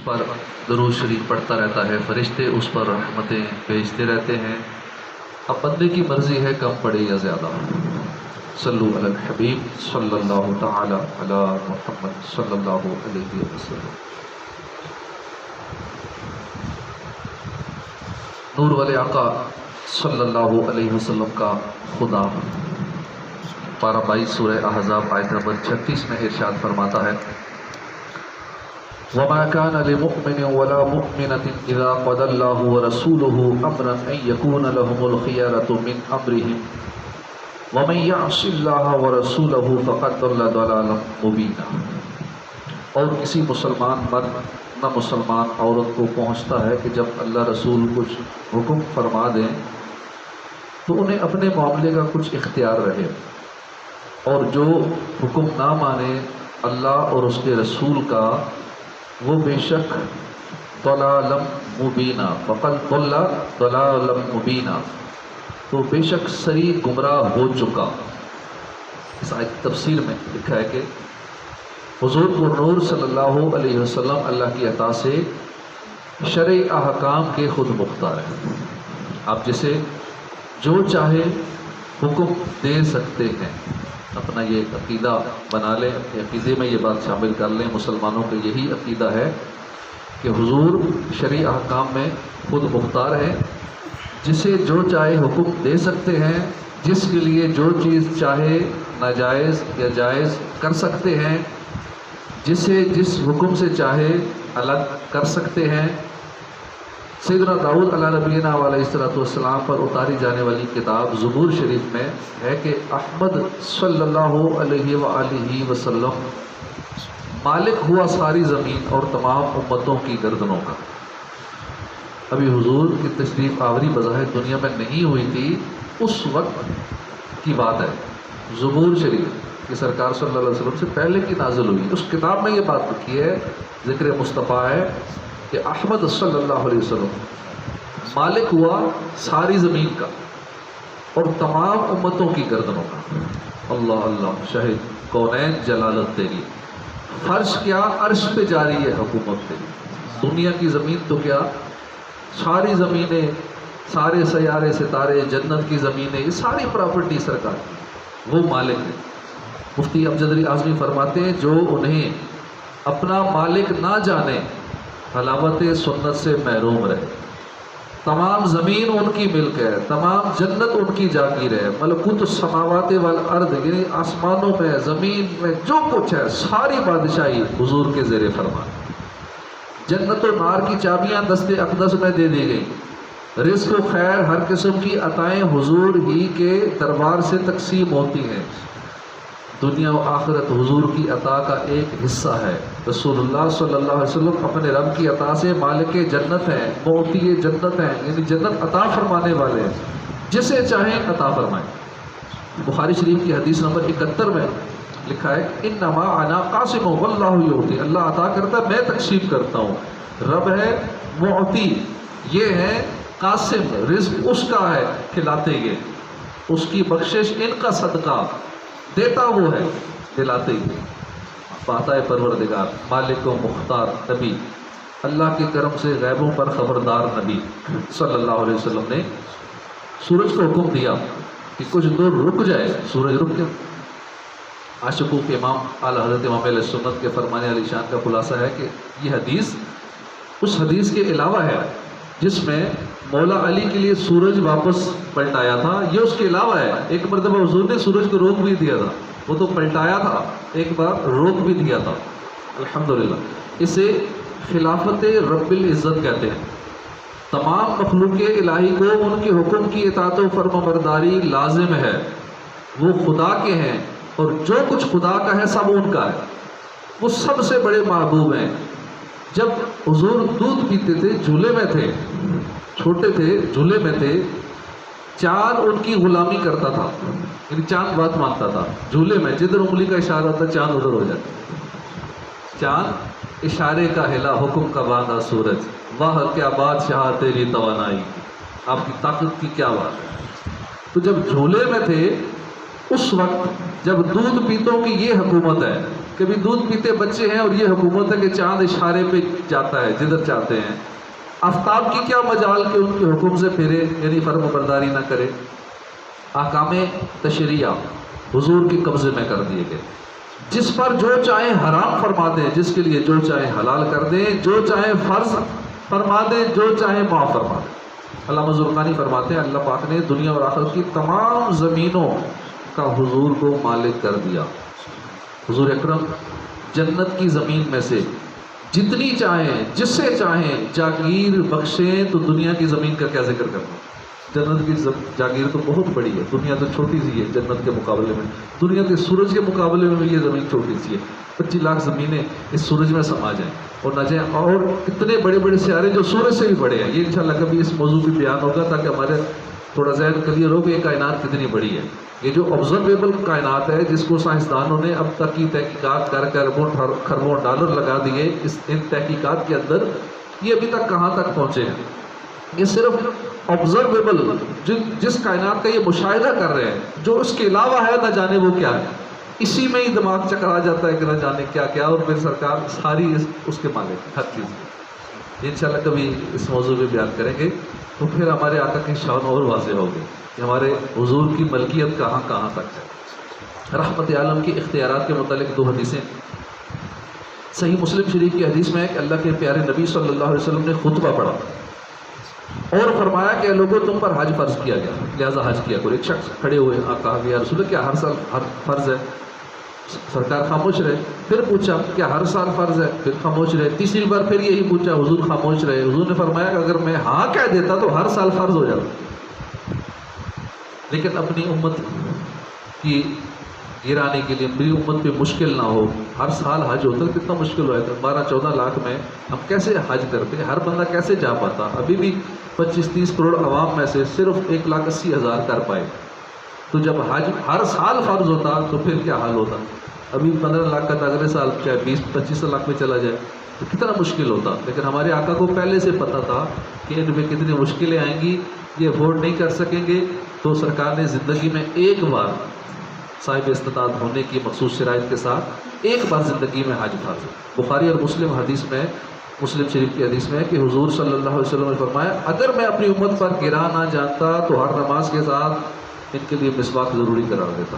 پر درود شریف پڑھتا رہتا ہے، فرشتے اس پر رحمتیں بھیجتے رہتے ہیں۔ اب بندے کی مرضی ہے کم پڑھے یا زیادہ۔ صلو علی الحبیب صلی اللہ تعالی علی محمد صلی اللہ علیہ وسلم۔ نور والے آقا صلی اللہ علیہ وسلم کا خدا پارہ 22 سورہ احزاب آیت نمبر 36 میں ارشاد فرماتا ہے، وَمَا كَانَ لِمُؤْمِنٍ وَلَا مُؤْمِنَةٍ إِذَا قَضَى اللَّهُ وَرَسُولُهُ أَمْرًا أَن يَكُونَ لَهُمُ الْخِيَرَةُ مِنْ أَمْرِهِمْ وَمَن يَعْصِ اللَّهَ وَرَسُولَهُ فَقَدْ ضَلَّ ضَلَالًا مُبِينًا۔ اور کسی مسلمان مرد نہ مسلمان عورت کو پہنچتا ہے کہ جب اللہ رسول کچھ حکم فرما دیں تو انہیں اپنے معاملے کا کچھ اختیار رہے، اور جو حکم نہ مانے اللہ اور اس کے رسول کا وہ بے شک ضلالا مبینہ، فقد ضل ضلالا مبینہ، تو بے شک صریح گمراہ ہو چکا۔ اس آیت کی تفسیر میں لکھا ہے کہ حضور نور صلی اللہ علیہ وسلم اللہ کی عطا سے شرعی احکام کے خود مختار ہیں۔ آپ جسے جو چاہے حکم دے سکتے ہیں۔ اپنا یہ عقیدہ بنا لیں، اپنے عقیدے میں یہ بات شامل کر لیں، مسلمانوں کا یہی عقیدہ ہے کہ حضور شرعی احکام میں خود مختار ہے، جسے جو چاہے حکم دے سکتے ہیں، جس کے لیے جو چیز چاہے ناجائز یا جائز کر سکتے ہیں، جسے جس حکم سے چاہے الگ کر سکتے ہیں۔ سیدنا داؤد علیہ نبینا علیہ السلام پر اتاری جانے والی کتاب زبور شریف میں ہے کہ احمد صلی اللہ علیہ وآلہ وسلم مالک ہوا ساری زمین اور تمام امتوں کی گردنوں کا۔ ابھی حضور کی تشریف آوری بظاہر دنیا میں نہیں ہوئی تھی، اس وقت کی بات ہے۔ زبور شریف کہ سرکار صلی اللہ علیہ وسلم سے پہلے کی نازل ہوئی، اس کتاب میں یہ بات لکھی ہے، ذکر مصطفیٰ ہے کہ احمد صلی اللہ علیہ وسلم مالک ہوا ساری زمین کا اور تمام امتوں کی گردنوں کا۔ اللہ اللہ، شاہد کونین جلالت تیری، فرش کیا عرش پہ جاری ہے حکومت تیری۔ دنیا کی زمین تو کیا، ساری زمینیں، سارے سیارے ستارے، جنت کی زمینیں، یہ ساری پراپرٹی سرکار کی، وہ مالک ہے۔ مفتی امجد علی اعظمی فرماتے ہیں جو انہیں اپنا مالک نہ جانے حلاوت سنت سے محروم رہے۔ تمام زمین ان کی ملک ہے، تمام جنت ان کی جاگیر ہے، ملکوت السماوات والارض، یعنی آسمانوں میں زمین میں جو کچھ ہے ساری بادشاہی حضور کے زیر فرمان۔ جنت و نار کی چابیاں دست اقدس میں دے دی گئی، رزق و خیر ہر قسم کی عطائیں حضور ہی کے دربار سے تقسیم ہوتی ہیں۔ دنیا و آخرت حضور کی عطا کا ایک حصہ ہے۔ رسول اللہ صلی اللہ علیہ وسلم اپنے رب کی عطا سے مالک جنت ہیں، معطی جنت ہیں، یعنی جنت عطا فرمانے والے ہیں، جسے چاہیں عطا فرمائیں۔ بخاری شریف کی حدیث نمبر 71 میں لکھا ہے، انما انا قاسم واللہ یعطی، اللہ عطا کرتا ہے میں تقسیم کرتا ہوں۔ رب ہے معطی، یہ ہے قاسم، رزق اس کا ہے، کھلاتے یہ، اس کی بخشش ان کا صدقہ، دیتا وہ ہے، دلاتے ہی۔ پاتا ہے پروردگار، مالک و مختار نبی، اللہ کے کرم سے غیبوں پر خبردار نبی صلی اللہ علیہ وسلم نے سورج کو حکم دیا کہ کچھ دور رک جائے، سورج رک گیا۔ عاشقوں کے امام اعلیٰ حضرت امام علیہ سنت کے فرمانے علی شان کا خلاصہ ہے کہ یہ حدیث اس حدیث کے علاوہ ہے جس میں مولا علی کے لیے سورج واپس پلٹایا تھا، یہ اس کے علاوہ ہے۔ ایک مرتبہ حضور نے سورج کو روک بھی دیا تھا، وہ تو پلٹایا تھا، ایک بار روک بھی دیا تھا۔ الحمدللہ، اسے خلافت رب العزت کہتے ہیں۔ تمام مخلوق الہی کو ان کے حکم کی اطاعت و فرمانبرداری لازم ہے، وہ خدا کے ہیں اور جو کچھ خدا کا ہے سب ان کا ہے، وہ سب سے بڑے محبوب ہیں۔ جب حضور دودھ پیتے تھے، جھولے میں تھے، چھوٹے تھے، جھولے میں تھے، چاند ان کی غلامی کرتا تھا، یعنی چاند بات مانتا تھا، جھولے میں جدھر انگلی کا اشارہ ہوتا چاند ادھر ہو جاتا، چاند اشارے کا ہلا، حکم کا باندھا سورج، واہ کیا بادشاہ تیری توانائی، آپ کی طاقت کی کیا بات ہے۔ تو جب جھولے میں تھے اس وقت جب دودھ پیتوں کی یہ حکومت ہے کبھی دودھ پیتے بچے ہیں اور یہ حکومت ہے کہ چاند اشارے پہ جاتا ہے جدھر چاہتے ہیں. آفتاب کی کیا مجال کہ ان کے حکم سے پھرے، یعنی فرما برداری نہ کرے. احکام تشریعہ حضور کے قبضے میں کر دیے گئے، جس پر جو چاہیں حرام فرما دیں، جس کے لیے جو چاہیں حلال کر دیں، جو چاہیں فرض فرما دیں، جو چاہیں معاف فرما دیں. علامہ زرقانی فرماتے ہیں اللہ پاک نے دنیا اور آخرت کی تمام زمینوں کا حضور کو مالک کر دیا. حضور اکرم جنت کی زمین میں سے جتنی چاہیں جس سے چاہیں جاگیر بخشیں. تو دنیا کی زمین کا کیا ذکر کرنا، جنت کی جاگیر تو بہت بڑی ہے، دنیا تو چھوٹی سی ہے جنت کے مقابلے میں. دنیا کے سورج کے مقابلے میں یہ زمین چھوٹی سی ہے. 25 لاکھ زمینیں اس سورج میں سما جائیں اور نہ جائیں، اور اتنے بڑے بڑے سیارے جو سورج سے بھی بڑے ہیں. یہ انشاءاللہ کبھی اس موضوع پہ بیان ہوگا تاکہ ہمارے تھوڑا ذہن کلیئر ہو کہ یہ کائنات کتنی بڑی ہے. یہ جو آبزرویبل کائنات ہے جس کو سائنسدانوں نے اب تک کی تحقیقات کر خربوں ڈالر لگا دیے ان تحقیقات کے اندر، یہ ابھی تک کہاں تک پہنچے ہیں. یہ صرف آبزرویبل جس کائنات کا یہ مشاہدہ کر رہے ہیں، جو اس کے علاوہ ہے نہ جانے وہ کیا ہے. اسی میں ہی دماغ چکرا جاتا ہے کہ نہ جانے کیا کیا، اور پھر سرکار ساری اس کے مالک ہر چیز. انشاءاللہ کبھی اس موضوع پہ بیان کریں گے تو پھر ہمارے آقا کی شان اور واضح ہوگی کہ ہمارے حضور کی ملکیت کہاں کہاں تک ہے. رحمت عالم کی اختیارات کے متعلق 2 حدیثیں صحیح مسلم شریف کی حدیث میں ہے کہ اللہ کے پیارے نبی صلی اللہ علیہ وسلم نے خطبہ پڑھا اور فرمایا کہ لوگوں تم پر حج فرض کیا گیا لہذا حج کیا کرو. ایک شخص کھڑے ہوئے، کہا کہ یا رسول اللہ کیا ہر سال فرض ہے؟ سرکار خاموش رہے. پھر پوچھا کیا ہر سال فرض ہے؟ پھر خاموش رہے. تیسری بار پھر یہی پوچھا، حضور خاموش رہے. حضور نے فرمایا کہ اگر میں ہاں کہہ دیتا تو ہر سال فرض ہو جاتا، لیکن اپنی امت کی گرانے کے لیے میری امت پہ مشکل نہ ہو، ہر سال حج ہوتا ہے کتنا مشکل ہوا ہے. 12-14 لاکھ میں ہم کیسے حج کرتے، ہر بندہ کیسے جا پاتا. ابھی بھی 25-30 کروڑ عوام میں سے صرف 1,80,000 کر پائے. تو جب حج ہر سال فرض ہوتا تو پھر کیا حال ہوتا. ابھی 15 لاکھ کا تھا، اگلے سال چاہے 20-25 لاکھ میں چلا جائے تو کتنا مشکل ہوتا. لیکن ہمارے آقا کو پہلے سے پتہ تھا کہ ان میں کتنی مشکلیں آئیں گی، یہ افورڈ نہیں کر سکیں گے. تو سرکار نے زندگی میں ایک بار صاحب استطاعت ہونے کی مخصوص شرائط کے ساتھ ایک بار زندگی میں حج فرض. بخاری اور مسلم حدیث میں، مسلم شریف کی حدیث میں ہے کہ حضور صلی اللہ علیہ وسلم نے فرمایا اگر میں اپنی امت پر گرا نہ جانتا تو ہر نماز کے ساتھ ان کے لیے مسواک ضروری قرار دیتا،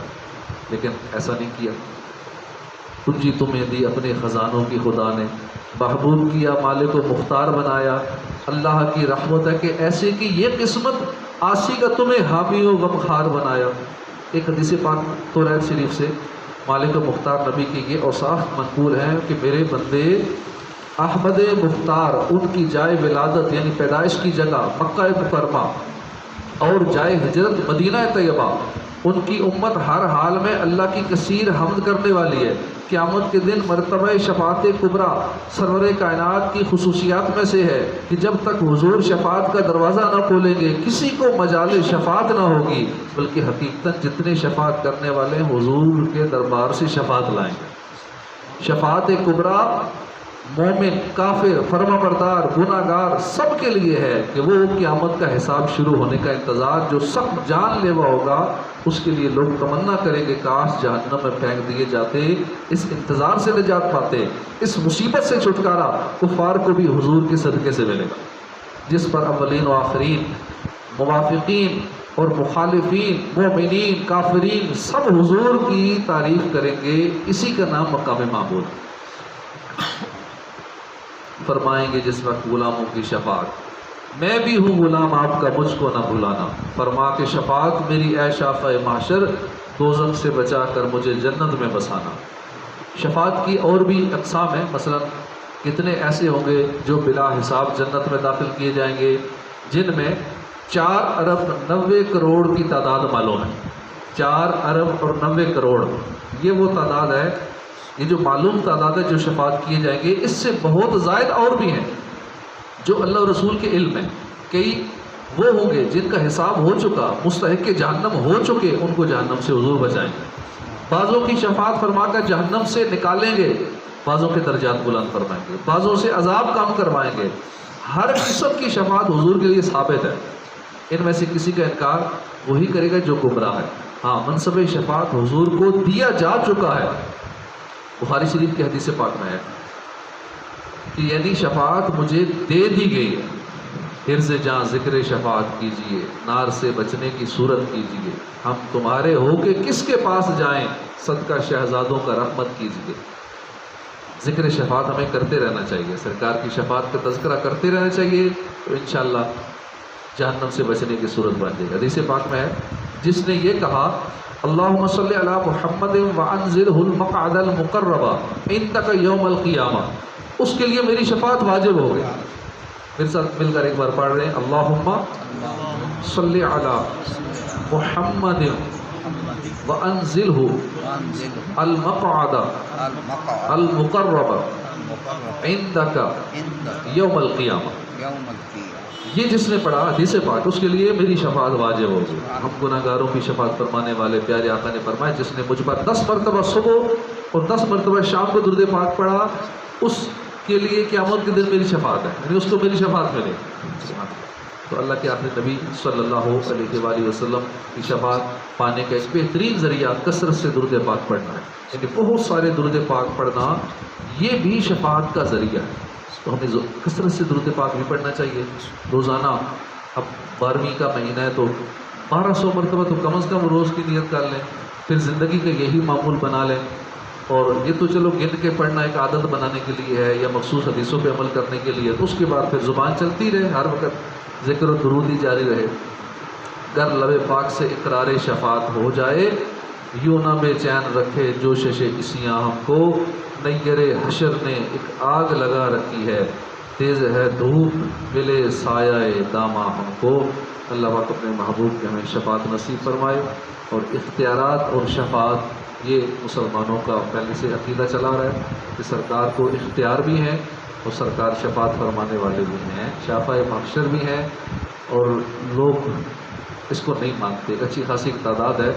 لیکن ایسا نہیں کیا. تجھی تمہیں دی اپنے خزانوں کی خدا نے، محبوب کیا مالک و مختار بنایا. اللہ کی رحمت ہے کہ ایسے کی یہ قسمت آسی کا تمہیں حامی و غمخوار بنایا. ایک حدیث پاک توریت شریف سے مالک و مختار نبی کی یہ اوصاف منقول ہیں کہ میرے بندے احمد مختار، ان کی جائے ولادت یعنی پیدائش کی جگہ مکہ مکرمہ اور جائے ہجرت مدینہ طیبہ، ان کی امت ہر حال میں اللہ کی کثیر حمد کرنے والی ہے. قیامت کے دن مرتبہ شفاعت کبریٰ سرور کائنات کی خصوصیات میں سے ہے کہ جب تک حضور شفاعت کا دروازہ نہ کھولیں گے کسی کو مجال شفاعت نہ ہوگی، بلکہ حقیقتاً جتنے شفاعت کرنے والے حضور کے دربار سے شفاعت لائیں گے. شفاعت کبریٰ مومن، کافر، فرما بردار، گناہ گار سب کے لیے ہے کہ وہ قیامت کا حساب شروع ہونے کا انتظار جو سخت جان لیوا ہوگا اس کے لیے لوگ تمنا کریں کہ کاش جہنم میں پھینک دیے جاتے، اس انتظار سے نجات پاتے. اس مصیبت سے چھٹکارا کفار کو بھی حضور کے صدقے سے ملے گا، جس پر اولین و آخرین، موافقین اور مخالفین، مومنین، کافرین سب حضور کی تعریف کریں گے. اسی کا نام مقام معبود. فرمائیں گے جس وقت غلاموں کی شفاعت، میں بھی ہوں غلام آپ کا مجھ کو نہ بھلانا. فرما کے شفاعت میری اے شافع محشر، دوزخ سے بچا کر مجھے جنت میں بسانا. شفاعت کی اور بھی اقسام ہیں، مثلا کتنے ایسے ہوں گے جو بلا حساب جنت میں داخل کیے جائیں گے، جن میں 4 ارب 90 کروڑ کی تعداد معلوم ہے. 4 ارب اور 90 کروڑ یہ وہ تعداد ہے، یہ جو معلوم تعداد ہے جو شفاعت کیے جائیں گے. اس سے بہت زائد اور بھی ہیں جو اللہ اور رسول کے علم میں. کئی وہ ہوں گے جن کا حساب ہو چکا، مستحق جہنم ہو چکے، ان کو جہنم سے حضور بچائیں گے. بعضوں کی شفاعت فرما کر جہنم سے نکالیں گے، بعضوں کے درجات بلند فرمائیں گے، بعضوں سے عذاب کم کروائیں گے. ہر قسم کی شفاعت حضور کے لیے ثابت ہے. ان میں سے کسی کا انکار وہی کرے گا جو گمراہ ہے. ہاں، منصب شفاعت حضور کو دیا جا چکا ہے. بخاری شریف کی حدیث پاک میں ہے کہ یعنی شفاعت مجھے دے دی گئی ہے، حرز جاں ذکر شفاعت کیجئے، نار سے بچنے کی صورت کیجئے، ہم تمہارے ہو کے کس کے پاس جائیں، صدقہ شہزادوں کا رحمت کیجئے۔ ذکر شفاعت ہمیں کرتے رہنا چاہیے، سرکار کی شفاعت کا تذکرہ کرتے رہنا چاہیے، تو انشاءاللہ جہنم سے بچنے کی صورت بن جائے گی۔ حدیث پاک میں ہے جس نے یہ کہا اللہم صلی علی محمد وانزلہ المقعد المقرب عندک یوم القیامہ، اس کے لیے میری شفاعت واجب ہو گئی۔ میرے ساتھ مل کر ایک بار پڑھ رہے ہیں اللہم صلی علی محمد وانزلہ المقعد المقرب عندک یوم القیامہ۔ یہ جس نے پڑھا حدیث پاک، اس کے لیے میری شفاعت واجب ہوگی۔ ہم گناہگاروں کی شفاعت فرمانے والے پیارے آقا نے فرمایا جس نے مجھ پر 10 مرتبہ صبح اور 10 مرتبہ شام کو درود پاک پڑھا، اس کے لیے قیامت کے دن میری شفاعت ہے، یعنی اس کو میری شفاعت ملے۔ تو اللہ کے آخری نبی صلی اللہ علیہ وآلہ وسلم کی شفاعت پانے کا ایک بہترین ذریعہ کثرت سے درود پاک پڑھنا ہے، یعنی بہت سارے درود پاک پڑھنا یہ بھی شفاعت کا ذریعہ ہے۔ تو ہمیں کثرت سے درود پاک بھی پڑھنا چاہیے روزانہ۔ اب 12ویں کا مہینہ ہے تو 1200 مرتبہ تو کم از کم روز کی نیت کر لیں، پھر زندگی کا یہی معمول بنا لیں۔ اور یہ تو چلو گن کے پڑھنا ایک عادت بنانے کے لیے ہے یا مخصوص حدیثوں پہ عمل کرنے کے لیے، تو اس کے بعد پھر زبان چلتی رہے، ہر وقت ذکر و درود ہی جاری رہے۔ گر لب پاک سے اقرار شفاعت ہو جائے، یوں نہ بے چین رکھے جوشش عصیاں ہم کو، نیر حشر نے ایک آگ لگا رکھی ہے، تیز ہے دھوپ ملے سایہ داماں ہم کو۔ اللہ پاک اپنے محبوب کے ہمیں شفاعت نصیب فرمائے۔ اور اختیارات اور شفاعت یہ مسلمانوں کا پہلے سے عقیدہ چلا رہا ہے کہ سرکار کو اختیار بھی ہیں اور سرکار شفاعت فرمانے والے بھی ہیں، شافع محشر بھی ہیں، اور لوگ اس کو نہیں مانتے۔ ایک اچھی خاصی تعداد ہے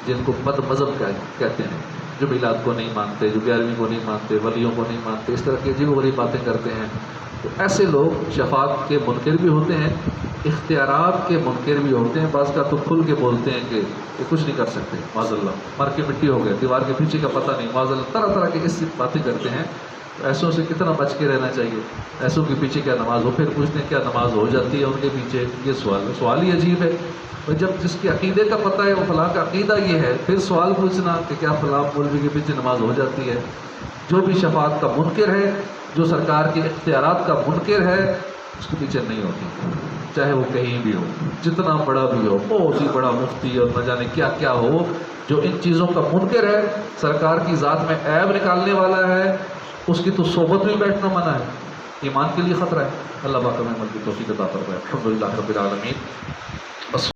جن کو بد مذہب کہتے ہیں، جو میلاد کو نہیں مانتے، جو 11ویں کو نہیں مانتے، ولیوں کو نہیں مانتے، اس طرح کی عجیب و غریب باتیں کرتے ہیں۔ تو ایسے لوگ شفاعت کے منکر بھی ہوتے ہیں، اختیارات کے منکر بھی ہوتے ہیں۔ بعض کا تو کھل کے بولتے ہیں کہ یہ کچھ نہیں کر سکتے، معاذ اللہ، مر کے مٹی ہو گئے، دیوار کے پیچھے کا پتہ نہیں، معاذ اللہ، طرح طرح کی اس باتیں کرتے ہیں۔ ایسوں سے کتنا بچ کے رہنا چاہیے۔ ایسوں کے پیچھے کیا نماز ہو، پھر پوچھتے ہیں کیا نماز ہو جاتی ہے ان کے پیچھے؟ یہ سوال ہی عجیب ہے۔ جب جس کے عقیدے کا پتہ ہے وہ فلاں کا عقیدہ یہ ہے، پھر سوال پوچھنا کہ کیا فلاں مولوی کے پیچھے نماز ہو جاتی ہے؟ جو بھی شفاعت کا منکر ہے، جو سرکار کے اختیارات کا منکر ہے، اس کے پیچھے نہیں ہوتی، چاہے وہ کہیں بھی ہو، جتنا بڑا بھی ہو، بہت ہی بڑا مفتی اور نہ جانے کیا کیا ہو، جو ان چیزوں کا منکر ہے، سرکار کی ذات میں عیب نکالنے والا ہے، اس کی تو صحبت میں بیٹھنا منع ہے، ایمان کے لیے خطرہ ہے۔ اللہ پاک ہمیں عمل کی توفیق عطا فرمائے۔ الحمدللہ رب العالمین۔